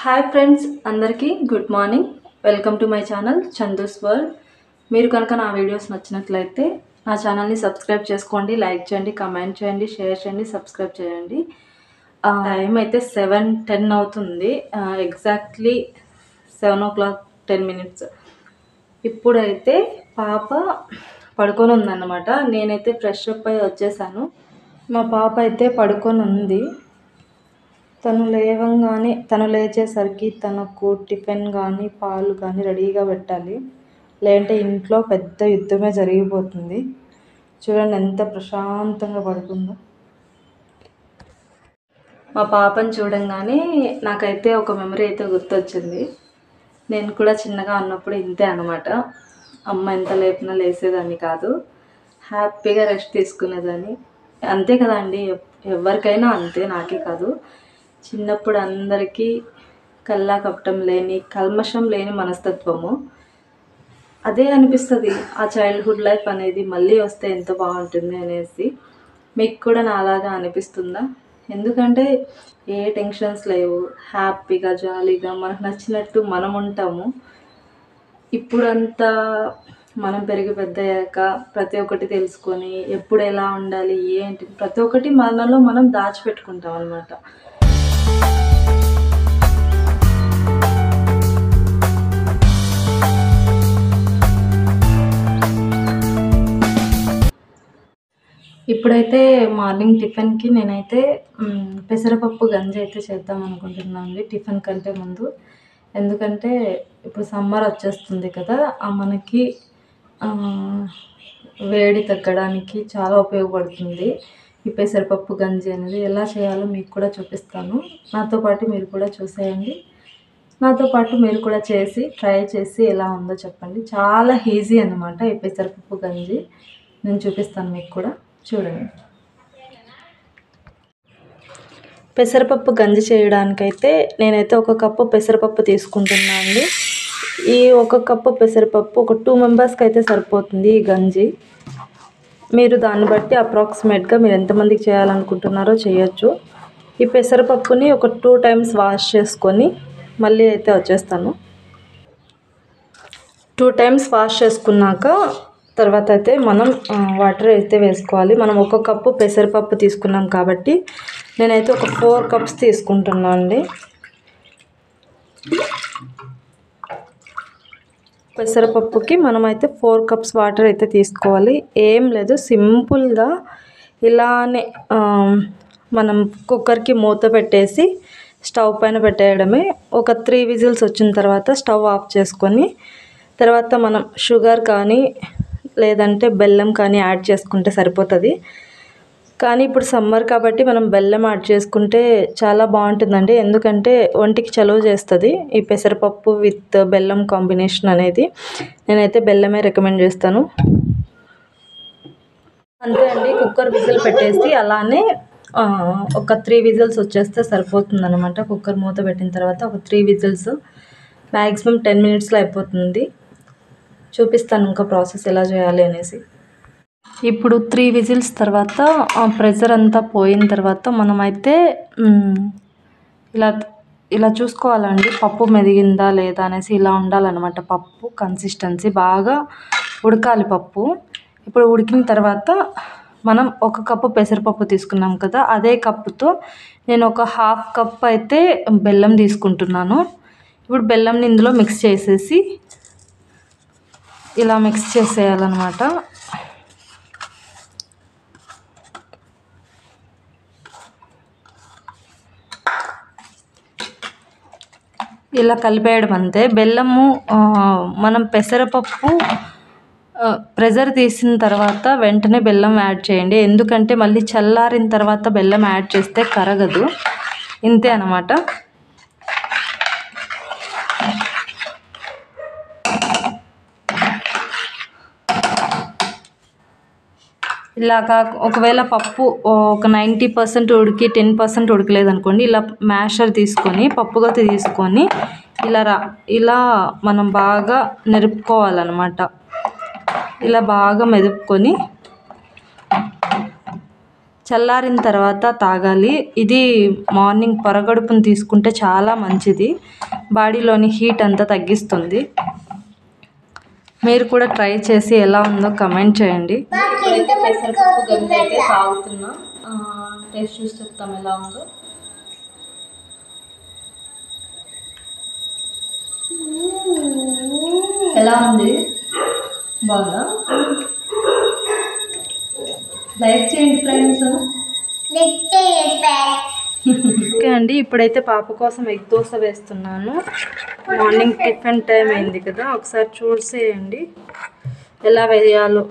Hi friends, అందరికీ good morning. Welcome to my channel Chandu's world. మీరు కనుక నా వీడియోస్ నచ్చినట్లయితే నా ఛానల్ని సబ్స్క్రైబ్ చేసుకోండి, లైక్ చేయండి, కమెంట్ చేయండి, షేర్ చేయండి, సబ్స్క్రైబ్ చేయండి. టైం అయితే 7:10 అవుతుంది. ఎగ్జాక్ట్లీ 7:10. ఇప్పుడైతే పాప పడుకొని ఉందన్నమాట. నేనైతే ఫ్రెష్ అప్ అయి వచ్చేసాను. మా పాప అయితే పడుకొని ఉంది. తను లేచేసరికి తనకు టిఫిన్ కానీ పాలు కానీ రెడీగా పెట్టాలి. లేదంటే ఇంట్లో పెద్ద యుద్ధమే జరిగిపోతుంది. చూడండి ఎంత ప్రశాంతంగా పడుకుందో. మా పాపను చూడంగానే నాకైతే ఒక మెమరీ అయితే గుర్తొచ్చింది. నేను కూడా చిన్నగా ఉన్నప్పుడు ఇంతే అనమాట. అమ్మ ఎంత లేపినా లేసేదాన్ని కాదు, హ్యాపీగా రెస్ట్ తీసుకునేదాన్ని. అంతే కదా అండి, ఎవరికైనా అంతే, నాకే కాదు. చిన్నప్పుడు అందరికీ కల్లా కపటం లేని, కల్మషం లేని మనస్తత్వము. అదే అనిపిస్తుంది, ఆ చైల్డ్హుడ్ లైఫ్ అనేది మళ్ళీ వస్తే ఎంత బాగుంటుంది అనేసి. మీకు కూడా నాలాగా అనిపిస్తుందా? ఎందుకంటే ఏ టెన్షన్స్ లేవు, హ్యాపీగా జాలీగా మనకు నచ్చినట్టు మనం ఉంటాము. ఇప్పుడంతా మనం పెరిగి పెద్దయ్యాక ప్రతి ఒక్కటి తెలుసుకొని ఎప్పుడు ఎలా ఉండాలి ఏంటి ప్రతి ఒక్కటి మనలో మనం దాచిపెట్టుకుంటాం అన్నమాట. ఇప్పుడైతే మార్నింగ్ టిఫిన్కి నేనైతే పెసరపప్పు గంజి అయితే చేద్దాం అనుకుంటున్నాను అండి, టిఫిన్ కంటే ముందు. ఎందుకంటే ఇప్పుడు సమ్మర్ వచ్చేస్తుంది కదా, మనకి వేడి తగ్గడానికి చాలా ఉపయోగపడుతుంది ఈ పెసరపప్పు గంజి అనేది. ఎలా చేయాలో మీకు కూడా చూపిస్తాను. నాతో పాటు మీరు కూడా చూసేయండి. నాతో పాటు మీరు కూడా ట్రై చేసి ఎలా ఉందో చెప్పండి. చాలా ఈజీ అన్నమాట ఈ పెసరపప్పు గంజి. నేను చూపిస్తాను మీకు కూడా, చూడండి. పెసరపప్పు గంజి చేయడానికైతే నేనైతే 1 కప్పు పెసరపప్పు తీసుకుంటున్నాను అండి. ఈ 1 కప్పు పెసరపప్పు ఒక 2 మెంబర్స్కి అయితే సరిపోతుంది ఈ గంజి. మీరు దాన్ని బట్టి అప్రాక్సిమేట్గా మీరు ఎంతమందికి చేయాలనుకుంటున్నారో చేయొచ్చు. ఈ పెసరపప్పుని ఒక 2 టైమ్స్ వాష్ చేసుకొని మళ్ళీ అయితే వచ్చేస్తాను. 2 టైమ్స్ వాష్ చేసుకున్నాక తర్వాత అయితే మనం వాటర్ అయితే వేసుకోవాలి. మనం 1 కప్పు పెసరపప్పు తీసుకున్నాం కాబట్టి నేనైతే ఒక 4 కప్స్ తీసుకుంటున్నాను అండి. పెసరపప్పుకి మనమైతే 4 కప్స్ వాటర్ అయితే తీసుకోవాలి. ఏం లేదు, సింపుల్గా ఇలానే మనం కుక్కర్కి మూత పెట్టేసి స్టవ్ పైన పెట్టేయడమే. ఒక 3 విజిల్స్ వచ్చిన తర్వాత స్టవ్ ఆఫ్ చేసుకొని తర్వాత మనం షుగర్ కానీ లేదంటే బెల్లం కానీ యాడ్ చేసుకుంటే సరిపోతుంది. కానీ ఇప్పుడు సమ్మర్ కాబట్టి మనం బెల్లం యాడ్ చేసుకుంటే చాలా బాగుంటుందండి. ఎందుకంటే ఒంటికి చలువ చేస్తుంది ఈ పెసరపప్పు విత్ బెల్లం కాంబినేషన్ అనేది. నేనైతే బెల్లమే రికమెండ్ చేస్తాను. అంతే అండి, కుక్కర్ విజిల్ పెట్టేసి అలానే ఒక 3 విజిల్స్ వచ్చేస్తే సరిపోతుంది అనమాట. కుక్కర్ మూత పెట్టిన తర్వాత ఒక 3 విజిల్స్, మ్యాక్సిమం 10 మినిట్స్లో అయిపోతుంది. చూపిస్తాను ఇంకా ప్రాసెస్ ఎలా చేయాలి అనేసి. ఇప్పుడు 3 విజిల్స్ తర్వాత ప్రెషర్ అంతా పోయిన తర్వాత మనమైతే ఇలా చూసుకోవాలండి, పప్పు మెదిగిందా లేదా అనేసి. ఇలా ఉండాలన్నమాట పప్పు కన్సిస్టెన్సీ, బాగా ఉడకాలి పప్పు. ఇప్పుడు ఉడికిన తర్వాత మనం 1 కప్పు పెసరపప్పు తీసుకున్నాం కదా, అదే కప్పుతో నేను ఒక 1/2 కప్ అయితే బెల్లం తీసుకుంటున్నాను. ఇప్పుడు బెల్లంని ఇందులో మిక్స్ చేసేసి ఇలా మిక్స్ చేసేయాలన్నమాట. ఇలా కలిపేయడం అంతే. బెల్లము మనం పెసరపప్పు ప్రెషర్ తీసిన తర్వాత వెంటనే బెల్లం యాడ్ చేయండి. ఎందుకంటే మళ్ళీ చల్లారిన తర్వాత బెల్లం యాడ్ చేస్తే కరగదు. ఇంతే అన్నమాట. ఇలాగా ఒకవేళ పప్పు ఒక 90% ఉడికి 10% ఉడకలేదు అనుకోండి, ఇలా మ్యాషర్ తీసుకొని పప్పు గొత్తి తీసుకొని ఇలా మనం బాగా మెదుపుకోవాలన్నమాట. ఇలా బాగా మెదుపుకొని చల్లారిన తర్వాత తాగాలి. ఇది మార్నింగ్ పొరగడుపును తీసుకుంటే చాలా మంచిది, బాడీలోని హీట్ అంతా తగ్గిస్తుంది. మీరు కూడా ట్రై చేసి ఎలా ఉందో కమెంట్ చేయండి. ఇప్పుడైతే పెసరపప్పు గంజి అయితే తాగుతున్నా. టేస్ట్ చూసి చెప్తాం ఎలా ఉందో. ఎలా ఉంది? బాగుందా? లైక్ చేయండి ఫ్రెండ్స్. ఓకే అండి, ఇప్పుడైతే పాప కోసం ఎగ్ దోశ వేస్తున్నాను. మార్నింగ్ టిఫిన్ టైం అయింది కదా, ఒకసారి చూసేయండి ఎలా వేయాలో.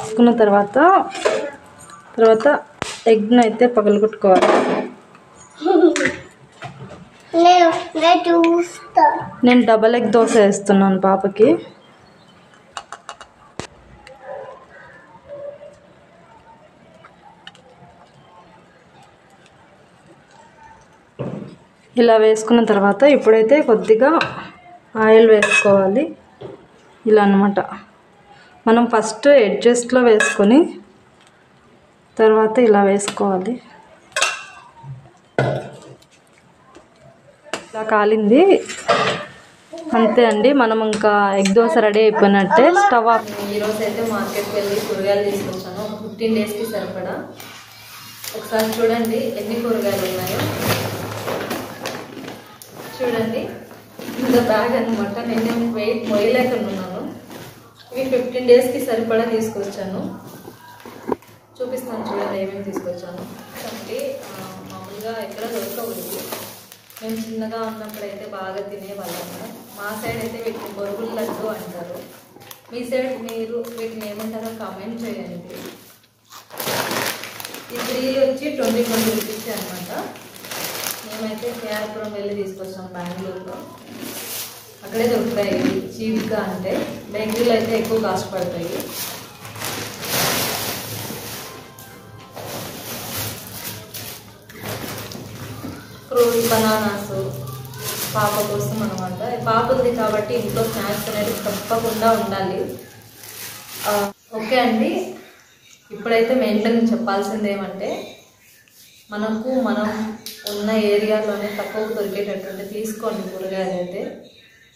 తీసుకున్న తర్వాత ఎగ్ను అయితే పగలగొట్టుకోవాలి. నేను డబల్ ఎగ్ దోశ వేస్తున్నాను పాపకి. ఇలా వేసుకున్న తర్వాత ఇప్పుడైతే కొద్దిగా ఆయిల్ వేసుకోవాలి. ఇలా అన్నమాట. మనం ఫస్ట్ ఎడ్జస్ట్లో వేసుకొని తర్వాత ఇలా వేసుకోవాలి. ఇలా కాలింది అంతే అండి, మనం ఇంకా ఎగ్ దోశ రెడీ అయిపోయినట్టే. Stove off. ఈరోజు అయితే మార్కెట్కి వెళ్ళి కూరగాయలు తీసుకొచ్చాను, 15 డేస్కి సరిపడా. ఒకసారి చూడండి ఎన్ని కూరగాయలు ఉన్నాయో. చూడండి, ఇంత బ్యాగ్ అనమాట. నేను వెయిట్ మొయ్యలేకున్నాను. ఇవి 15 డేస్కి సరిపడా తీసుకొచ్చాను. చూపిస్తాను చూడండి ఏమేమి తీసుకొచ్చాను. అంటే మామూలుగా ఎక్కడ దొరకకూడదు. మేము చిన్నగా ఉన్నప్పుడైతే బాగా తినేవాళ్ళము. మా సైడ్ అయితే వీటిని బొరుగుల లడ్డు అంటారు. మీ సైడ్ మీరు వీటిని ఏమంటారో కామెంట్ చేయండి. ఈ 3 వచ్చి 20 రూపీస్ అనమాట. మేమైతే కేఆర్పురం వెళ్ళి తీసుకొచ్చాం బెంగళూరులో. అక్కడే దొరుకుతాయి చీప్గా. అంటే బెంగళూరులో అయితే ఎక్కువ కాస్ట్ పడతాయి. ఫ్రూట్స్, బనానాస్ పాప కోసం అనమాట. పాప ఉంది కాబట్టి ఇంట్లో స్నాక్స్ అనేది తప్పకుండా ఉండాలి. ఓకే అండి, ఇప్పుడైతే మెయిన్గా చెప్పాల్సింది ఏమంటే, మనం ఉన్న ఏరియాలోనే తక్కువ దొరికేటట్టు తీసుకోండి కూరగాయలు అయితే.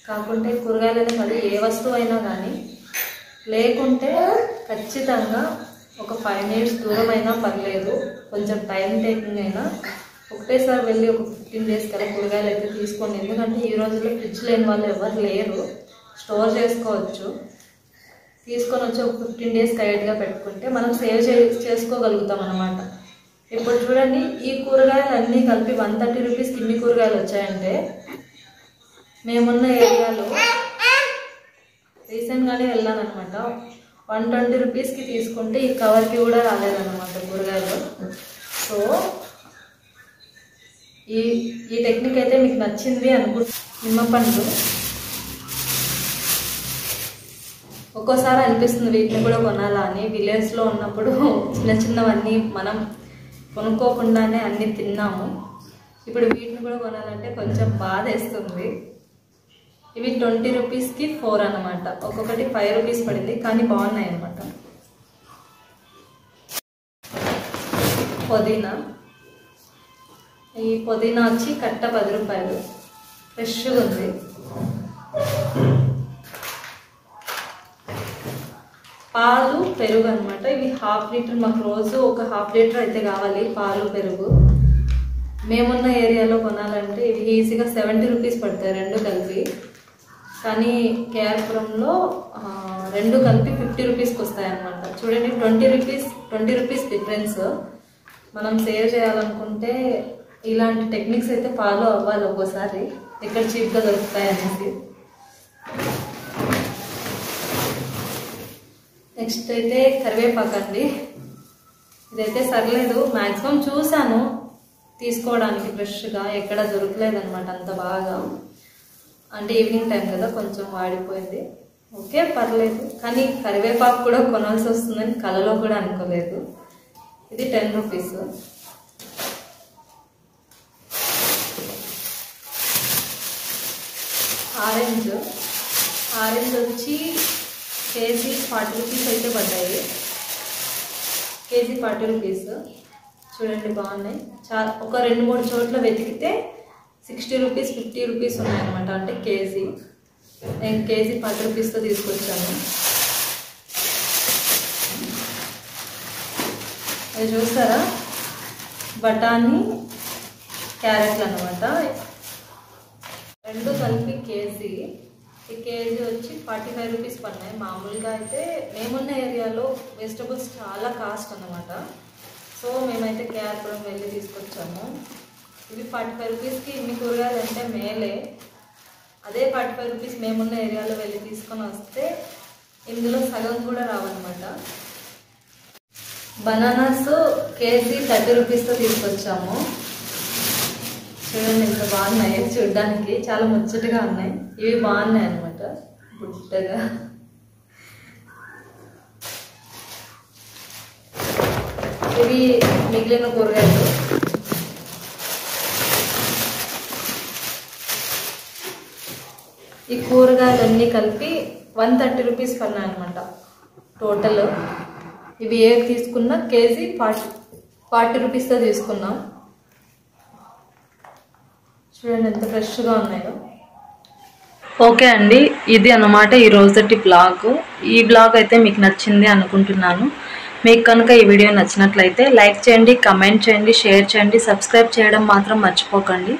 కాకుంటే కూరగాయలు అనేది అది ఏ వస్తువు అయినా కానీ, లేకుంటే ఖచ్చితంగా ఒక 5 మినిట్స్ దూరం అయినా పర్లేదు, కొంచెం టైం టేకింగ్ అయినా ఒకటేసారి వెళ్ళి ఒక 15 డేస్ కల్లా కూరగాయలు అయితే తీసుకోండి. ఎందుకంటే ఈ రోజుల్లో ఫ్రిడ్జ్ లేని వాళ్ళు ఎవరు లేరు, స్టోర్ చేసుకోవచ్చు. తీసుకొని వచ్చి ఒక 15 డేస్ కరెక్ట్గా పెట్టుకుంటే మనం సేవ్ చేసుకోగలుగుతాం అన్నమాట. ఇప్పుడు చూడండి, ఈ కూరగాయలు అన్నీ కలిపి 130 రూపీస్కి ఇన్ని కూరగాయలు వచ్చాయంటే, మేమున్న ఏరియాలో రీసెంట్గానే వెళ్ళాను అనమాట. 120 రూపీస్కి తీసుకుంటే ఈ కవర్కి కూడా రాలేదన్నమాట కూరగాయలు. సో ఈ టెక్నిక్ అయితే మీకు నచ్చింది అనుకుంటున్నాను. నిమ్మ పండ్లు ఒక్కోసారి అనిపిస్తుంది వీటిని కూడా కొనాలా అని. విలేజ్లో ఉన్నప్పుడు చిన్నవన్నీ మనం కొనుక్కోకుండానే అన్నీ తిన్నాము. ఇప్పుడు వీటిని కూడా కొనాలంటే కొంచెం బాధ వేస్తుంది. ఇవి 20 రూపీస్కి 4 అనమాట. ఒక్కొక్కటి 5 రూపీస్ పడింది, కానీ బాగున్నాయి అనమాట. పుదీనా, ఈ పుదీనా వచ్చి కట్ట 10 రూపాయలు, ఫ్రెష్గా ఉంది. పాలు, పెరుగు అనమాట. ఇవి 1/2 లీటర్. మాకు రోజు ఒక 1/2 లీటర్ అయితే కావాలి పాలు, పెరుగు. మేమున్న ఏరియాలో కొనాలంటే ఇవి ఈజీగా 70 రూపీస్ పడతాయి 2 కలిపి. కానీ కేఆర్పురంలో 2 కలిపి 50 రూపీస్కి వస్తాయి అన్నమాట. చూడండి, 20 రూపీస్ డిఫరెన్స్. మనం సేవ్ చేయాలనుకుంటే ఇలాంటి టెక్నిక్స్ అయితే ఫాలో అవ్వాలి ఒక్కోసారి, ఎక్కడ చీప్గా దొరుకుతాయి అనేసి. నెక్స్ట్ అయితే కరివేపాకు అండి. ఇదైతే సర్లేదు, మ్యాక్సిమం చూసాను తీసుకోవడానికి ఫ్రెష్గా, ఎక్కడ దొరకలేదు అనమాట అంత బాగా. అంటే ఈవినింగ్ టైం కదా, కొంచెం వాడిపోయింది. ఓకే పర్లేదు, కానీ కరివేపాకు కూడా కొనాల్సి వస్తుందని కలలో కూడా అనుకోలేదు. ఇది 10 రూపీస్. ఆరెంజ్ వచ్చి కేజీ 40 రూపీస్ అయితే పడ్డాయి. KG 40 rupees. చూడండి బాగున్నాయి. చాలా ఒక 2-3 చోట్ల వెతికితే 60 రూపీస్ 50 రూపీస్ ఉన్నాయన్నమాట. అంటే కేజీ. నేను కేజీ 40 రూపీస్తో తీసుకొచ్చాను. అది చూస్తారా, బఠానీ క్యారెట్లు అన్నమాట. 2 కలిపి కేజీ. ఈ కేజీ వచ్చి 45 రూపీస్ పడినాయి. మామూలుగా అయితే మేమున్న ఏరియాలో వెజిటబుల్స్ చాలా కాస్ట్ అన్నమాట. సో మేమైతే కేఆర్పురం వెళ్ళి తీసుకొచ్చాము. ఇవి 45 రూపీస్కి ఇన్ని కూరగాయలు అంటే మేలే. అదే 45 రూపీస్ మేమున్న ఏరియాలో వెళ్ళి తీసుకొని వస్తే ఇందులో సగం కూడా రావన్నమాట. బనానాస్ కేజీ 30 రూపీస్తో తీసుకొచ్చాము. చూడండి ఎంత బాగున్నాయి, చూడడానికి చాలా ముచ్చటగా ఉన్నాయి. ఇవి బాగున్నాయి అన్నమాట, బుట్టగా. ఇవి మిగిలిన కూరగాయలు. ఈ కూరగాయలన్నీ కలిపి 130 రూపీస్ పడినాయి అనమాట టోటల్. ఇవి ఏ తీసుకున్నా కేజీ 40 రూపీస్తో తీసుకున్నాం. చూడండి ఎంత ఫ్రెష్గా ఉన్నాయో. ఓకే అండి, ఇది అన్నమాట ఈ రోజుటి బ్లాగ్. ఈ బ్లాగ్ అయితే మీకు నచ్చింది అనుకుంటున్నాను. మీకు కనుక ఈ వీడియో నచ్చినట్లయితే లైక్ చేయండి, కమెంట్ చేయండి, షేర్ చేయండి, సబ్స్క్రైబ్ చేయడం మాత్రం మర్చిపోకండి.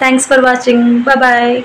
Thanks for watching. బాయ్.